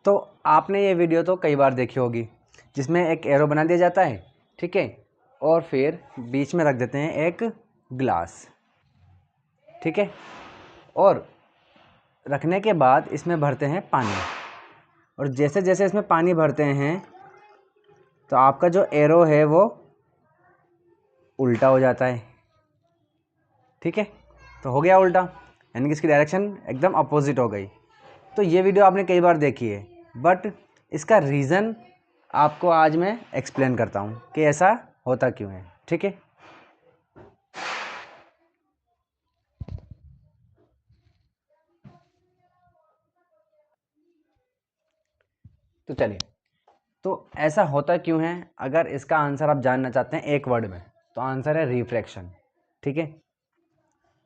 तो आपने ये वीडियो तो कई बार देखी होगी जिसमें एक एरो बना दिया जाता है, ठीक है, और फिर बीच में रख देते हैं एक ग्लास, ठीक है, और रखने के बाद इसमें भरते हैं पानी, और जैसे जैसे इसमें पानी भरते हैं तो आपका जो एरो है वो उल्टा हो जाता है, ठीक है। तो हो गया उल्टा, यानी कि इसकी डायरेक्शन एकदम अपोजिट हो गई। तो ये वीडियो आपने कई बार देखी है, बट इसका रीज़न आपको आज मैं एक्सप्लेन करता हूँ कि ऐसा होता क्यों है, ठीक है। तो चलिए, तो ऐसा होता क्यों है, अगर इसका आंसर आप जानना चाहते हैं एक वर्ड में, तो आंसर है रिफ्रैक्शन, ठीक है।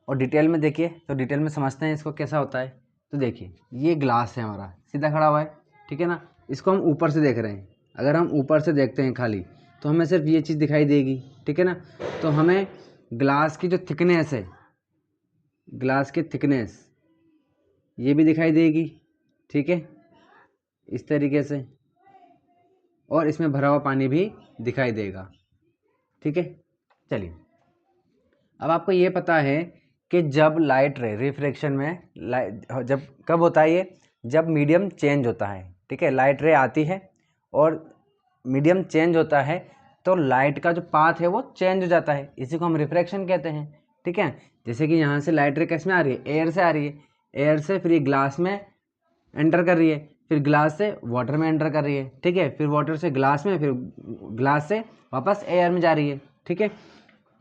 और डिटेल में देखिए, तो डिटेल में समझते हैं इसको कैसा होता है। तो देखिए, ये ग्लास है हमारा, सीधा खड़ा हुआ है, ठीक है ना। इसको हम ऊपर से देख रहे हैं, अगर हम ऊपर से देखते हैं खाली, तो हमें सिर्फ ये चीज़ दिखाई देगी, ठीक है ना। तो हमें ग्लास की जो थिकनेस है, ग्लास की थिकनेस ये भी दिखाई देगी, ठीक है, इस तरीके से, और इसमें भरा हुआ पानी भी दिखाई देगा, ठीक है। चलिए, अब आपको ये पता है कि जब लाइट रे रिफ्रैक्शन में जब कब होता है ये, जब मीडियम चेंज होता है, ठीक है। लाइट रे आती है और मीडियम चेंज होता है तो लाइट का जो पाथ है वो चेंज हो जाता है, इसी को हम रिफ्रैक्शन कहते हैं, ठीक है। जैसे कि यहाँ से लाइट रे किस में आ रही है, एयर से आ रही है, एयर से फिर ये ग्लास में एंटर कर रही है, फिर ग्लास से वाटर में एंटर कर रही है, ठीक है, फिर वाटर से ग्लास में, फिर ग्लास से वापस एयर में जा रही है, ठीक है।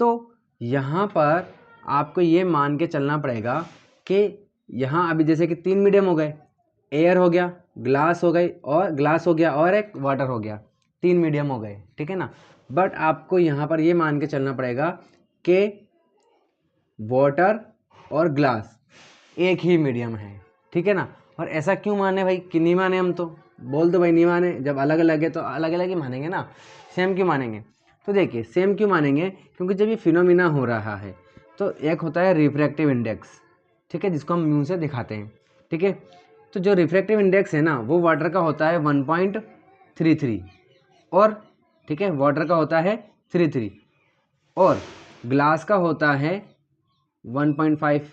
तो यहाँ पर आपको ये मान के चलना पड़ेगा कि यहाँ अभी जैसे कि 3 मीडियम हो गए, एयर हो गया, ग्लास हो गई, और ग्लास हो गया, और एक वाटर हो गया, 3 मीडियम हो गए, ठीक है ना। बट आपको यहाँ पर ये मान के चलना पड़ेगा कि वाटर और ग्लास एक ही मीडियम है, ठीक है ना। और ऐसा क्यों माने भाई कि नहीं माने, हम तो बोल दो भाई नहीं माने, जब अलग अलग है तो अलग अलग ही मानेंगे ना, सेम क्यों मानेंगे। तो देखिए, सेम क्यों मानेंगे, क्योंकि जब ये फिनोमिना हो रहा है तो एक होता है रिफ्रैक्टिव इंडेक्स, ठीक है, जिसको हम म्यू से दिखाते हैं, ठीक है। तो जो रिफ्रैक्टिव इंडेक्स है ना, वो वाटर का होता है 1.33, और ठीक है, वाटर का होता है 33, और ग्लास का होता है 1.5,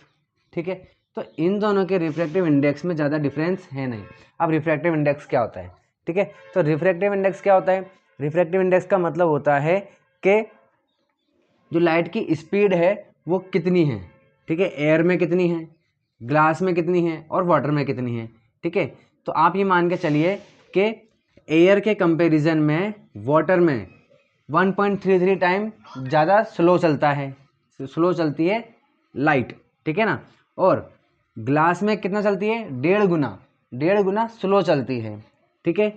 ठीक है। तो इन दोनों के रिफ्रैक्टिव इंडेक्स में ज़्यादा डिफरेंस है नहीं। अब रिफ्रैक्टिव इंडेक्स क्या होता है, ठीक है। तो रिफ्रैक्टिव इंडेक्स क्या होता है, रिफ्रैक्टिव इंडेक्स का मतलब होता है कि जो लाइट की स्पीड है वो कितनी है, ठीक है, एयर में कितनी है, ग्लास में कितनी है, और वाटर में कितनी है, ठीक है। तो आप ये मान के चलिए कि एयर के कंपैरिजन में वाटर में 1.33 टाइम ज़्यादा स्लो चलता है, स्लो चलती है लाइट, ठीक है ना। और ग्लास में कितना चलती है, 1.5 गुना स्लो चलती है, ठीक है।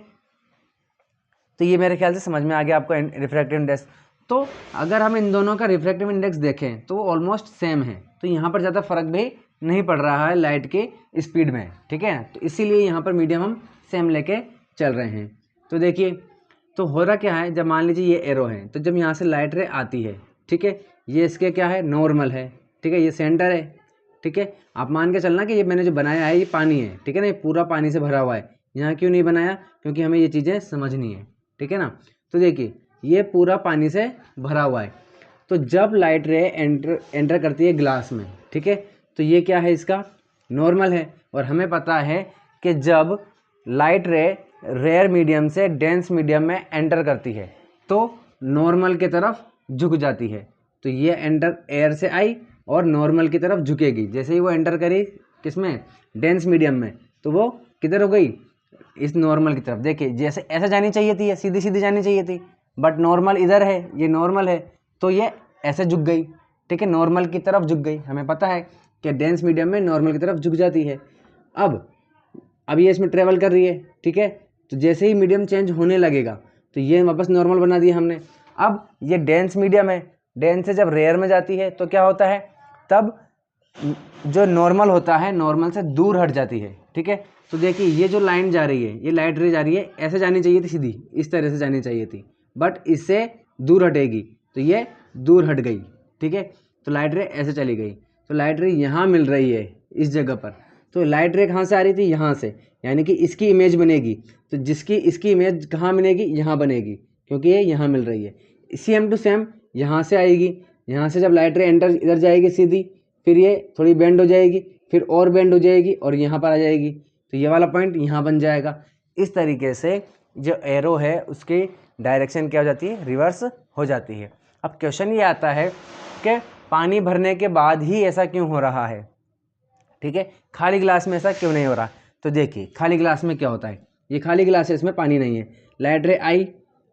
तो ये मेरे ख्याल से समझ में आ गया आपको रिफ्रैक्टिव इंडेक्स। तो अगर हम इन दोनों का रिफ्रैक्टिव इंडेक्स देखें तो वो ऑलमोस्ट सेम है, तो यहाँ पर ज़्यादा फर्क भी नहीं पड़ रहा है लाइट की स्पीड में, ठीक है। तो इसीलिए यहाँ पर मीडियम हम सेम लेके चल रहे हैं। तो देखिए, तो हो रहा क्या है, जब मान लीजिए ये एरो है, तो जब यहाँ से लाइट रे आती है, ठीक है, ये इसके क्या है, नॉर्मल है, ठीक है, ये सेंटर है, ठीक है। आप मान के चलना कि ये मैंने जो बनाया है ये पानी है, ठीक है ना, ये पूरा पानी से भरा हुआ है। यहाँ क्यों नहीं बनाया, क्योंकि हमें ये चीज़ें समझनी है, ठीक है ना। तो देखिए, ये पूरा पानी से भरा हुआ है, तो जब लाइट रे एंटर करती है ग्लास में, ठीक है, तो ये क्या है, इसका नॉर्मल है। और हमें पता है कि जब लाइट रे रेयर मीडियम से डेंस मीडियम में एंटर करती है तो नॉर्मल की तरफ झुक जाती है। तो ये एंटर एयर से आई और नॉर्मल की तरफ झुकेगी, जैसे ही वो एंटर करी किसमें, डेंस मीडियम में, तो वो किधर हो गई, इस नॉर्मल की तरफ। देखिए, जैसे ऐसा जानी चाहिए थी, सीधी सीधी जानी चाहिए थी, बट नॉर्मल इधर है, ये नॉर्मल है, तो ये ऐसे झुक गई, ठीक है, नॉर्मल की तरफ झुक गई। हमें पता है कि डेंस मीडियम में नॉर्मल की तरफ झुक जाती है। अब ये इसमें ट्रेवल कर रही है, ठीक है, तो जैसे ही मीडियम चेंज होने लगेगा तो ये वापस नॉर्मल बना दिया हमने। अब ये डेंस मीडियम है, डेंस से जब रेयर में जाती है तो क्या होता है, तब जो नॉर्मल होता है नॉर्मल से दूर हट जाती है, ठीक है। तो देखिए, ये जो लाइन जा रही है, ये लाइट रे जा रही है, ऐसे जानी चाहिए थी, सीधी इस तरह से जानी चाहिए थी, बट इससे दूर हटेगी, तो ये दूर हट गई, ठीक है। तो लाइट रे ऐसे चली गई, तो लाइट रे यहाँ मिल रही है इस जगह पर, तो लाइट रे कहाँ से आ रही थी, यहाँ से, यानी कि इसकी इमेज बनेगी, तो इसकी इमेज कहाँ बनेगी, यहाँ बनेगी, क्योंकि ये यहाँ मिल रही है। सेम टू सेम यहाँ से आएगी, यहाँ से जब लाइट रे एंटर इधर जाएगी सीधी, फिर ये थोड़ी बेंड हो जाएगी, फिर और बेंड हो जाएगी और यहाँ पर आ जाएगी, तो ये वाला पॉइंट यहाँ बन जाएगा। इस तरीके से जो एरो है उसकी डायरेक्शन क्या हो जाती है, रिवर्स हो जाती है। अब क्वेश्चन ये आता है कि पानी भरने के बाद ही ऐसा क्यों हो रहा है, ठीक है, खाली गिलास में ऐसा क्यों नहीं हो रहा। तो देखिए खाली गिलास में क्या होता है, ये खाली गिलास है, इसमें पानी नहीं है, लाइट रे आई,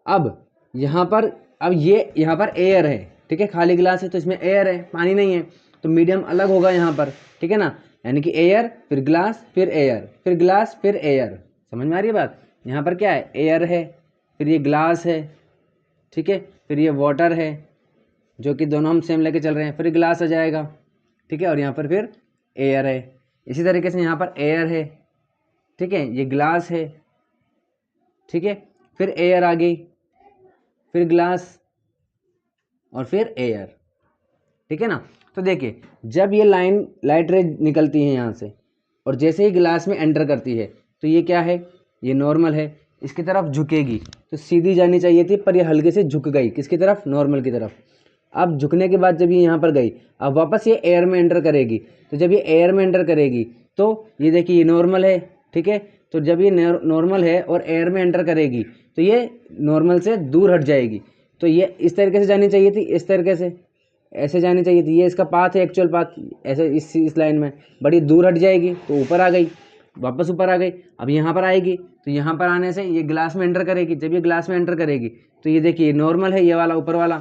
अब यहाँ पर यहाँ पर एयर है, ठीक है, खाली गिलास है तो इसमें एयर है, पानी नहीं है, तो मीडियम अलग होगा यहाँ पर, ठीक है ना, यानी कि एयर फिर ग्लास फिर एयर फिर ग्लास फिर एयर। समझ में आ रही है बात। यहाँ पर क्या है, एयर है, फिर ये ग्लास है, ठीक है, फिर ये वाटर है, जो कि दोनों हम सेम लेके चल रहे हैं, फिर ग्लास आ जाएगा, ठीक है, और यहाँ पर फिर एयर है। इसी तरीके से यहाँ पर एयर है, ठीक है, ये ग्लास है, ठीक है, फिर एयर आ गई, फिर ग्लास और फिर एयर, ठीक है ना। तो देखिए जब ये लाइट रे निकलती है यहाँ से और जैसे ही ग्लास में एंटर करती है तो ये क्या है, ये नॉर्मल है, इसकी तरफ झुकेगी, तो सीधी जानी चाहिए थी पर ये हल्के से झुक गई, किसकी तरफ, नॉर्मल की तरफ। अब झुकने के बाद जब ये यहाँ पर गई, अब वापस ये एयर में एंटर करेगी, तो जब ये एयर में एंटर करेगी तो ये देखिए ये नॉर्मल है, ठीक है, तो जब ये नॉर्मल है और एयर में एंटर करेगी तो ये नॉर्मल से दूर हट जाएगी, तो ये इस तरीके से जानी चाहिए थी, इस तरीके से ऐसे जानी चाहिए थी, ये इसका पाथ है, एक्चुअल पाथ ऐसे इस लाइन में, बड़ी दूर हट जाएगी तो ऊपर आ गई, वापस ऊपर आ गई। अब यहाँ पर आएगी तो यहाँ पर आने से ये ग्लास में एंटर करेगी, जब ये ग्लास में एंटर करेगी तो ये देखिए नॉर्मल है, ये वाला ऊपर वाला,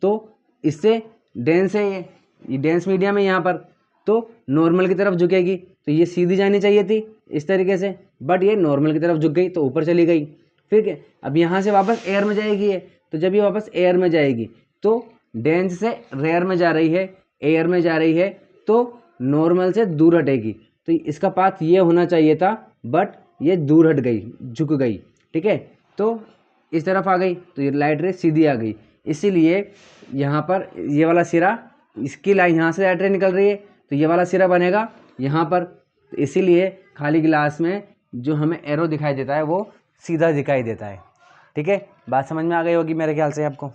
तो इससे डेंस है, ये डेंस मीडियम है यहाँ पर, तो नॉर्मल की तरफ झुकेगी, तो ये सीधी जानी चाहिए थी इस तरीके से, बट ये नॉर्मल की तरफ झुक गई तो ऊपर चली गई। ठीक है, अब यहाँ से वापस एयर में जाएगी ये, तो जब ये वापस एयर में जाएगी तो डेंस से रेयर में जा रही है, एयर में जा रही है, तो नॉर्मल से दूर हटेगी, तो इसका पाथ ये होना चाहिए था, बट ये दूर हट गई, झुक गई। ठीक है, तो इस तरफ आ गई तो ये लाइट रे सीधी आ गई, इसीलिए यहाँ पर ये वाला सिरा, इसकी लाइन यहाँ से लाइट रे निकल रही है तो ये वाला सिरा बनेगा यहाँ पर, तो इसीलिए खाली गिलास में जो हमें एरो दिखाई देता है वो सीधा दिखाई देता है। ठीक है, बात समझ में आ गई होगी मेरे ख्याल से आपको।